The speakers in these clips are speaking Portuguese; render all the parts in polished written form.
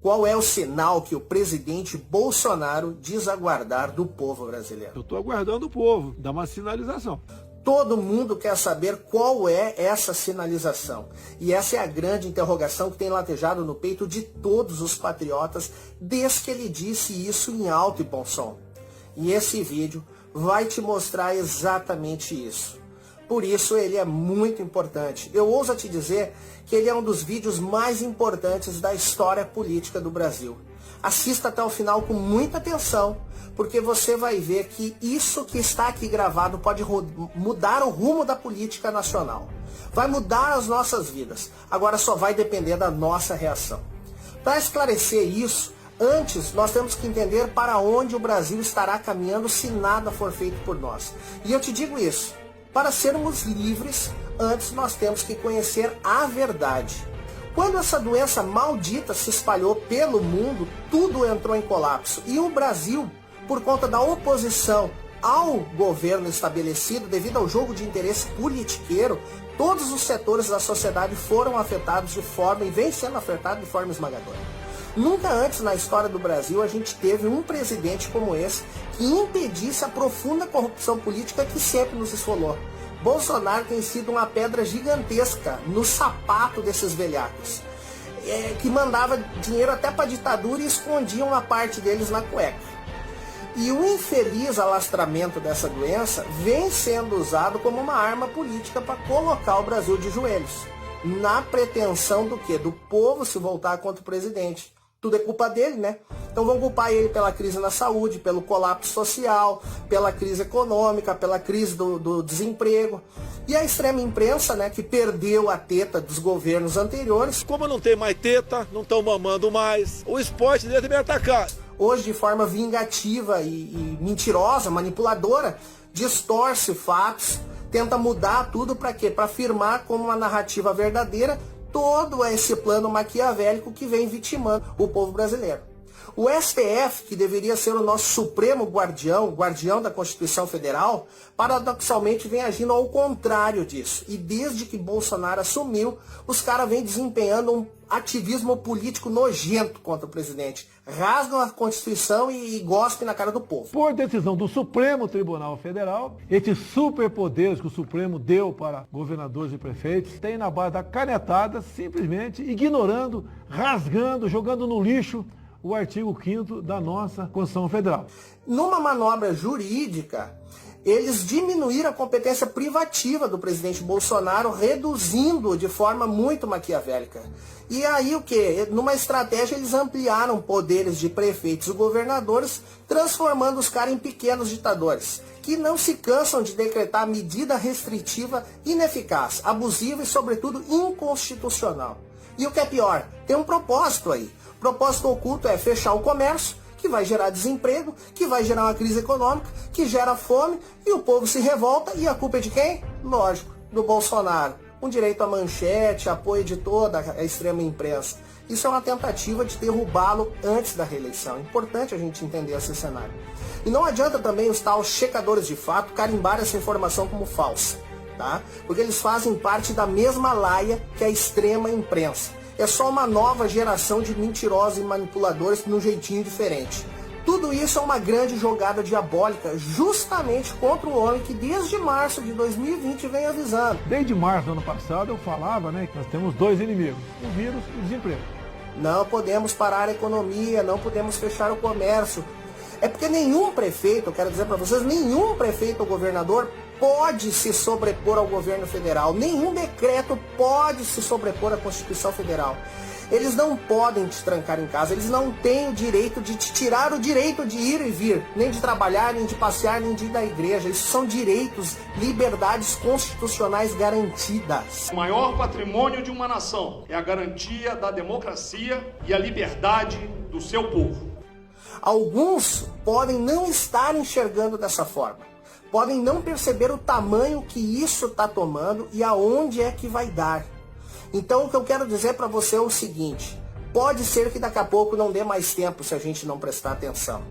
Qual é o sinal que o presidente Bolsonaro diz aguardar do povo brasileiro? Eu estou aguardando o povo, dá uma sinalização. Todo mundo quer saber qual é essa sinalização. E essa é a grande interrogação que tem latejado no peito de todos os patriotas desde que ele disse isso em alto e bom som. E esse vídeo vai te mostrar exatamente isso. Por isso ele é muito importante. Eu ouso te dizer que ele é um dos vídeos mais importantes da história política do Brasil. Assista até o final com muita atenção, porque você vai ver que isso que está aqui gravado pode mudar o rumo da política nacional. Vai mudar as nossas vidas. Agora só vai depender da nossa reação. Para esclarecer isso, antes nós temos que entender para onde o Brasil estará caminhando se nada for feito por nós. E eu te digo isso, para sermos livres, antes nós temos que conhecer a verdade. Quando essa doença maldita se espalhou pelo mundo, tudo entrou em colapso. E o Brasil, por conta da oposição ao governo estabelecido, devido ao jogo de interesse politiqueiro, todos os setores da sociedade foram afetados de forma, e vem sendo afetados de forma esmagadora. Nunca antes na história do Brasil a gente teve um presidente como esse que impedisse a profunda corrupção política que sempre nos esfolou. Bolsonaro tem sido uma pedra gigantesca no sapato desses velhacos, que mandava dinheiro até para a ditadura e escondiam uma parte deles na cueca. E o infeliz alastramento dessa doença vem sendo usado como uma arma política para colocar o Brasil de joelhos, na pretensão do quê? Do povo se voltar contra o presidente. Tudo é culpa dele, né? Então vão culpar ele pela crise na saúde, pelo colapso social, pela crise econômica, pela crise do desemprego. E a extrema imprensa, né, que perdeu a teta dos governos anteriores. Como não tem mais teta, não estão mamando mais, o esporte deve me atacar. Hoje, de forma vingativa e mentirosa, manipuladora, distorce fatos, tenta mudar tudo para quê? Para afirmar como uma narrativa verdadeira todo esse plano maquiavélico que vem vitimando o povo brasileiro. O STF, que deveria ser o nosso supremo guardião da Constituição Federal, paradoxalmente vem agindo ao contrário disso. E desde que Bolsonaro assumiu, os caras vêm desempenhando um ativismo político nojento contra o presidente. Rasgam a Constituição e gospem na cara do povo. Por decisão do Supremo Tribunal Federal, esses superpoderes que o Supremo deu para governadores e prefeitos, tem na base da canetada, simplesmente ignorando, rasgando, jogando no lixo o artigo 5º da nossa Constituição Federal. Numa manobra jurídica, eles diminuíram a competência privativa do presidente Bolsonaro, reduzindo de forma muito maquiavélica. E aí o que? Numa estratégia eles ampliaram poderes de prefeitos e governadores, transformando os caras em pequenos ditadores, que não se cansam de decretar medida restritiva ineficaz, abusiva e sobretudo inconstitucional. E o que é pior, tem um propósito aí. O propósito oculto é fechar o comércio, que vai gerar desemprego, que vai gerar uma crise econômica, que gera fome, e o povo se revolta, e a culpa é de quem? Lógico, do Bolsonaro. Com direito à manchete, apoio de toda a extrema imprensa. Isso é uma tentativa de derrubá-lo antes da reeleição. É importante a gente entender esse cenário. E não adianta também os tais checadores de fato carimbar essa informação como falsa, tá? Porque eles fazem parte da mesma laia que a extrema imprensa. É só uma nova geração de mentirosos e manipuladores num jeitinho diferente. Tudo isso é uma grande jogada diabólica justamente contra o homem que desde março de 2020 vem avisando. Desde março do ano passado eu falava, né, que nós temos dois inimigos, o vírus e o desemprego. Não podemos parar a economia, não podemos fechar o comércio. É porque nenhum prefeito, eu quero dizer para vocês, nenhum prefeito ou governador pode se sobrepor ao governo federal. Nenhum decreto pode se sobrepor à Constituição Federal. Eles não podem te trancar em casa, eles não têm o direito de te tirar o direito de ir e vir, nem de trabalhar, nem de passear, nem de ir da igreja. Isso são direitos, liberdades constitucionais garantidas. O maior patrimônio de uma nação é a garantia da democracia e a liberdade do seu povo. Alguns podem não estar enxergando dessa forma. Podem não perceber o tamanho que isso está tomando e aonde é que vai dar. Então o que eu quero dizer para você é o seguinte: Pode ser que daqui a pouco não dê mais tempo se a gente não prestar atenção.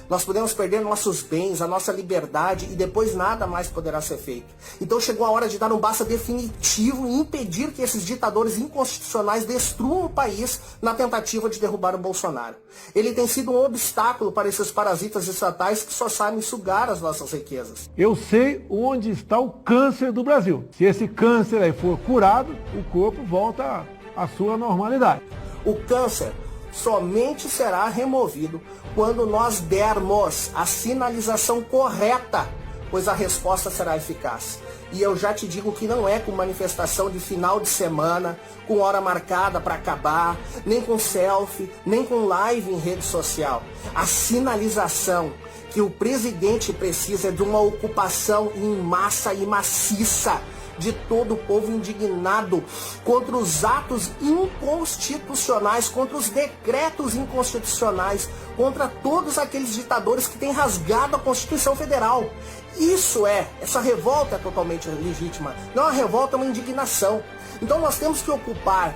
Nós podemos perder nossos bens, a nossa liberdade e depois nada mais poderá ser feito. Então chegou a hora de dar um basta definitivo e impedir que esses ditadores inconstitucionais destruam o país na tentativa de derrubar o Bolsonaro. Ele tem sido um obstáculo para esses parasitas estatais que só sabem sugar as nossas riquezas. Eu sei onde está o câncer do Brasil. Se esse câncer aí for curado, o corpo volta à sua normalidade. O câncer somente será removido quando nós dermos a sinalização correta, pois a resposta será eficaz. E eu já te digo que não é com manifestação de final de semana, com hora marcada para acabar, nem com selfie, nem com live em rede social. A sinalização que o presidente precisa é de uma ocupação em massa e maciça de todo o povo indignado contra os atos inconstitucionais, contra os decretos inconstitucionais, contra todos aqueles ditadores que têm rasgado a Constituição Federal. Essa revolta é totalmente legítima. Não é uma revolta, é uma indignação. Então nós temos que ocupar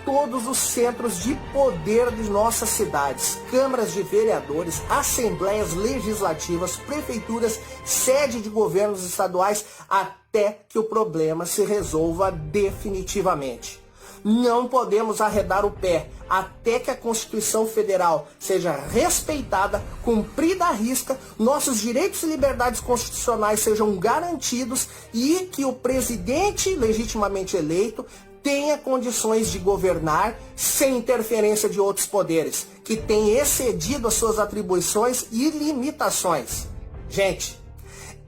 todos os centros de poder de nossas cidades, câmaras de vereadores, assembleias legislativas, prefeituras, sede de governos estaduais, até que o problema se resolva definitivamente. Não podemos arredar o pé até que a Constituição Federal seja respeitada, cumprida à risca, nossos direitos e liberdades constitucionais sejam garantidos e que o presidente legitimamente eleito tenha condições de governar sem interferência de outros poderes, que tem excedido as suas atribuições e limitações. Gente,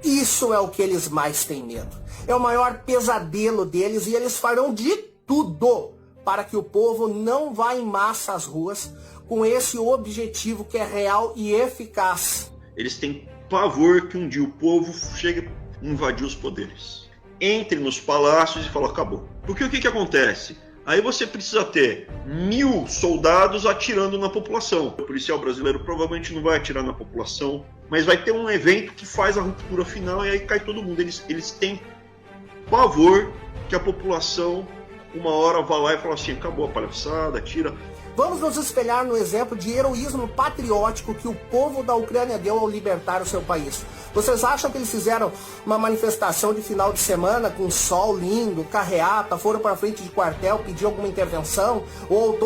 isso é o que eles mais têm medo. É o maior pesadelo deles e eles farão de tudo para que o povo não vá em massa às ruas com esse objetivo que é real e eficaz. Eles têm pavor que um dia o povo chegue a invadir os poderes. Entre nos palácios e fala, acabou. Porque o que acontece? Aí você precisa ter 1000 soldados atirando na população. O policial brasileiro provavelmente não vai atirar na população, mas vai ter um evento que faz a ruptura final e aí cai todo mundo. Eles têm pavor que a população uma hora vá lá e fala assim, acabou a palhaçada, tira. Vamos nos espelhar no exemplo de heroísmo patriótico que o povo da Ucrânia deu ao libertar o seu país. Vocês acham que eles fizeram uma manifestação de final de semana com sol lindo, carreata, foram para frente de quartel, pediram alguma intervenção ou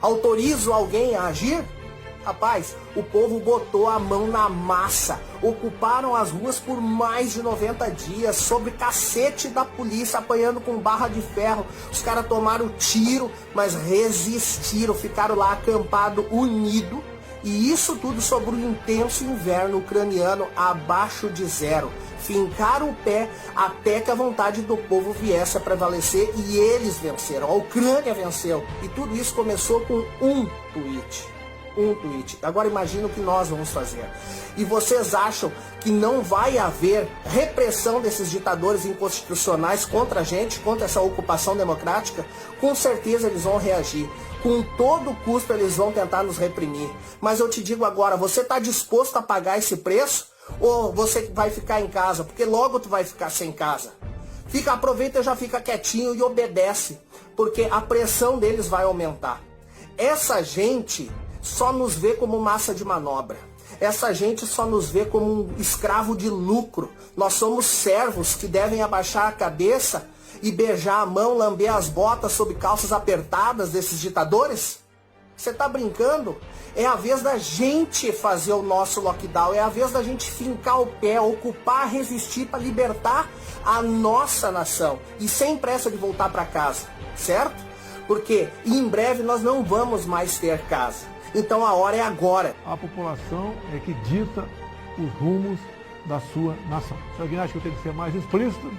autorizam alguém a agir? Rapaz, o povo botou a mão na massa, ocuparam as ruas por mais de 90 dias, sob cacete da polícia, apanhando com barra de ferro. Os caras tomaram tiro, mas resistiram, ficaram lá acampados, unidos. E isso tudo sobre o intenso inverno ucraniano abaixo de zero. Fincaram o pé até que a vontade do povo viesse a prevalecer e eles venceram. A Ucrânia venceu. E tudo isso começou com um tweet. Agora imagina o que nós vamos fazer. E vocês acham que não vai haver repressão desses ditadores inconstitucionais contra a gente, contra essa ocupação democrática? Com certeza eles vão reagir. Com todo custo eles vão tentar nos reprimir. Mas eu te digo agora, você está disposto a pagar esse preço? Ou você vai ficar em casa? Porque logo tu vai ficar sem casa. Aproveita e já fica quietinho e obedece. Porque a pressão deles vai aumentar. Essa gente só nos vê como massa de manobra. Essa gente só nos vê como um escravo de lucro. Nós somos servos que devem abaixar a cabeça e beijar a mão, lamber as botas sob calças apertadas desses ditadores? Você tá brincando? É a vez da gente fazer o nosso lockdown, é a vez da gente fincar o pé, ocupar, resistir para libertar a nossa nação. E sem pressa de voltar para casa, certo? Porque em breve nós não vamos mais ter casa. Então a hora é agora. A população é que dita os rumos da sua nação. Se alguém acha que eu tenho que ser mais explícito...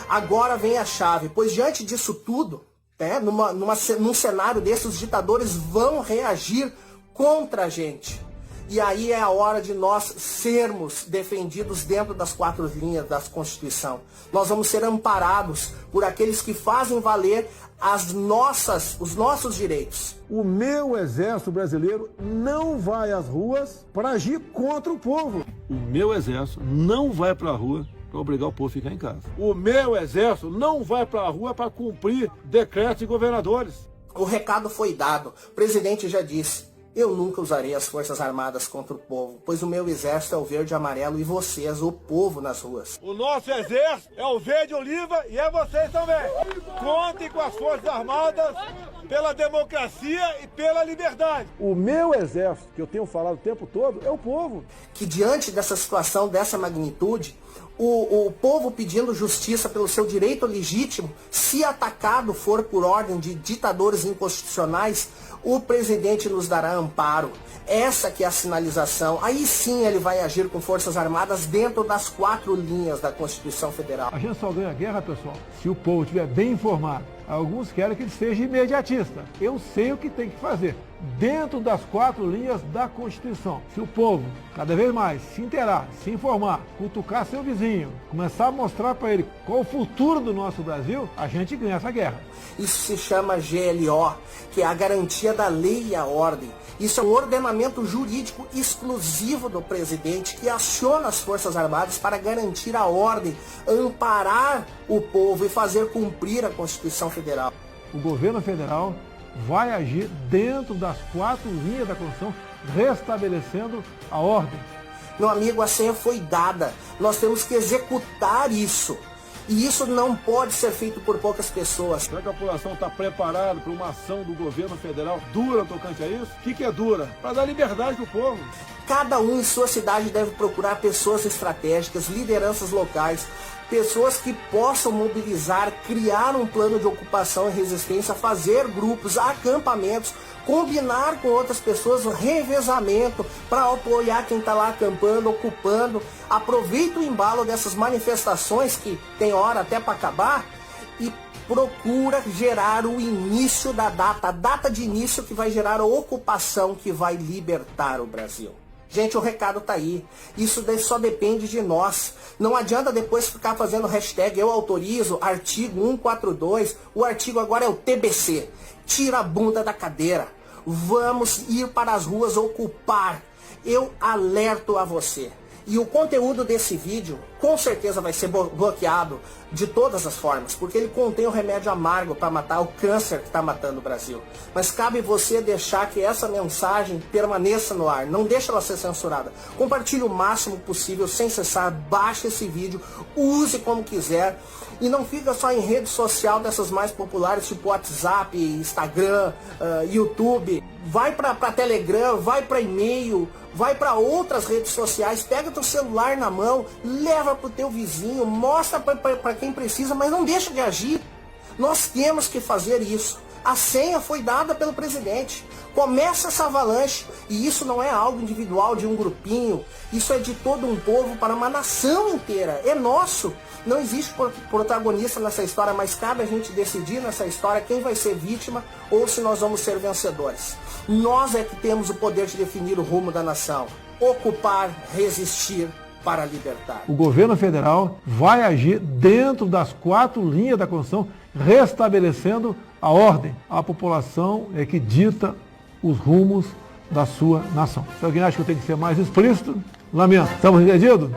Agora vem a chave, pois diante disso tudo, né, num cenário desses, os ditadores vão reagir contra a gente. E aí é a hora de nós sermos defendidos dentro das 4 linhas da Constituição. Nós vamos ser amparados por aqueles que fazem valer os nossos direitos. O meu exército brasileiro não vai às ruas para agir contra o povo. O meu exército não vai para a rua para obrigar o povo a ficar em casa. O meu exército não vai para a rua para cumprir decretos de governadores. O recado foi dado. O presidente já disse: eu nunca usarei as Forças Armadas contra o povo, pois o meu exército é o verde e amarelo e vocês, o povo nas ruas. O nosso exército é o verde oliva e é vocês também. Contem com as Forças Armadas pela democracia e pela liberdade. O meu exército, que eu tenho falado o tempo todo, é o povo. Que diante dessa situação, dessa magnitude, o povo pedindo justiça pelo seu direito legítimo, se atacado for por ordem de ditadores inconstitucionais, o presidente nos dará amparo. Essa que é a sinalização. Aí sim ele vai agir com Forças Armadas dentro das 4 linhas da Constituição Federal. A gente só ganha a guerra, pessoal, se o povo estiver bem informado. Alguns querem que ele seja imediatista. Eu sei o que tem que fazer, dentro das 4 linhas da Constituição. Se o povo, cada vez mais, se inteirar, se informar, cutucar seu vizinho, começar a mostrar para ele qual o futuro do nosso Brasil, a gente ganha essa guerra. Isso se chama GLO, que é a garantia da lei e a ordem. Isso é um ordenamento jurídico exclusivo do presidente que aciona as Forças Armadas para garantir a ordem, amparar o povo e fazer cumprir a Constituição Federal. O governo federal vai agir dentro das 4 linhas da Constituição, restabelecendo a ordem. Meu amigo, a senha foi dada. Nós temos que executar isso. E isso não pode ser feito por poucas pessoas. Será que a população está preparada para uma ação do governo federal dura tocante a isso? O que é dura? Para dar liberdade para o povo. Cada um em sua cidade deve procurar pessoas estratégicas, lideranças locais, pessoas que possam mobilizar, criar um plano de ocupação e resistência, fazer grupos, acampamentos, combinar com outras pessoas o revezamento para apoiar quem está lá acampando, ocupando. Aproveita o embalo dessas manifestações que tem hora até para acabar e procura gerar o início da data, a data de início que vai gerar a ocupação que vai libertar o Brasil. Gente, o recado tá aí. Isso só depende de nós. Não adianta depois ficar fazendo hashtag eu autorizo, artigo 142. O artigo agora é o TBC. Tira a bunda da cadeira. Vamos ir para as ruas ocupar. Eu alerto a você. E o conteúdo desse vídeo com certeza vai ser bloqueado de todas as formas, porque ele contém o remédio amargo para matar o câncer que está matando o Brasil. Mas cabe você deixar que essa mensagem permaneça no ar, não deixe ela ser censurada. Compartilhe o máximo possível, sem cessar, baixe esse vídeo, use como quiser. E não fica só em rede social dessas mais populares, tipo WhatsApp, Instagram, YouTube. Vai para Telegram, vai para e-mail, vai para outras redes sociais, pega teu celular na mão, leva para o teu vizinho, mostra para quem precisa, mas não deixa de agir. Nós temos que fazer isso. A senha foi dada pelo presidente. Começa essa avalanche. E isso não é algo individual de um grupinho. Isso é de todo um povo para uma nação inteira. É nosso. Não existe protagonista nessa história, mas cabe a gente decidir nessa história quem vai ser vítima ou se nós vamos ser vencedores. Nós é que temos o poder de definir o rumo da nação. Ocupar, resistir para libertar. O governo federal vai agir dentro das 4 linhas da Constituição, restabelecendo a ordem. A população é que dita os rumos da sua nação. Se alguém acha que eu tenho que ser mais explícito, lamento. Estamos entendidos?